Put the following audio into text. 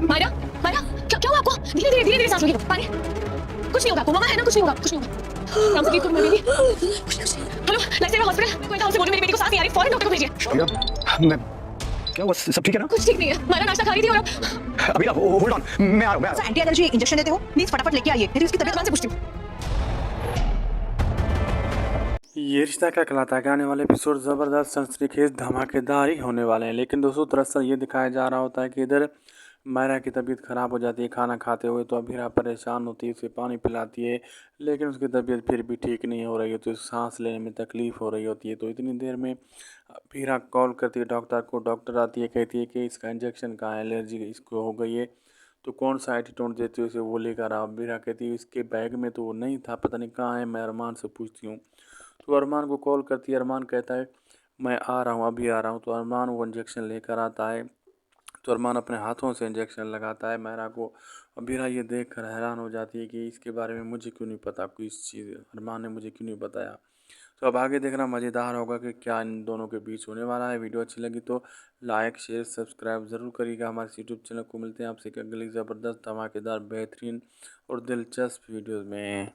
मायरा, मायरा, क्या हुआ आपको? धीरे-धीरे सांस रोकिए। पानी। कुछ नहीं होगा आपको, मम्मा है ना, कुछ नहीं होगा, कुछ नहीं होगा। नाम से ब्रीथ करो मेरी बेबी। कुछ नहीं। Hello, life hospital. कोई काम से बोलो मेरी बेटी को सांस नहीं आ रही, फौरन डॉक्टर को भेजिए। अभिनव, मैं क्या हुआ? सब ठीक है ना? कुछ ठीक नहीं है। मायरा नाश्ता खा रही थी और अब अभिनव, होल्ड ऑन, मैं आ रहा हूं। एंटी एलर्जी इंजेक्शन देते हो प्लीज फटाफट लेके आइए, मेरी उसकी तबीयत मैं से पूछती हूँ। ये रिश्ता क्या कहलाता है कि आने वाले एपिसोड ज़बरदस्त सनसनीखेज धमाकेदार ही होने वाले हैं। लेकिन दोस्तों दरअसल ये दिखाया जा रहा होता है कि इधर मायरा की तबीयत ख़राब हो जाती है खाना खाते हुए, तो अभीरा परेशान होती है, उसे पानी पिलाती है, लेकिन उसकी तबीयत फिर भी ठीक नहीं हो रही होती, उसे सांस लेने में तकलीफ़ हो रही होती है। तो इतनी देर में अभीरा कॉल करती है डॉक्टर को, डॉक्टर आती है, कहती है कि इसका इंजेक्शन का एलर्जी इसको हो गई है, तो कौन सा एटीट्यूड देते हो इसे वो लेकर आओ। अभीरा कहती है इसके बैग में तो वो नहीं था, पता नहीं कहाँ है, मैं अरमान से पूछती हूँ। तो अरमान को कॉल करती है, अरमान कहता है मैं आ रहा हूँ, अभी आ रहा हूँ। तो अरमान वो इंजेक्शन लेकर आता है, तो अरमान अपने हाथों से इंजेक्शन लगाता है मायरा को। अबीरा ये देख कर हैरान हो जाती है कि इसके बारे में मुझे क्यों नहीं पता, कोई इस चीज़ अरमान ने मुझे क्यों नहीं बताया। तो अब आगे देखना मज़ेदार होगा कि क्या इन दोनों के बीच होने वाला है। वीडियो अच्छी लगी तो लाइक शेयर सब्सक्राइब ज़रूर करिएगा हमारे यूट्यूब चैनल को। मिलते हैं आपसे एक अगली ज़बरदस्त धमाकेदार बेहतरीन और दिलचस्प वीडियोज़ में।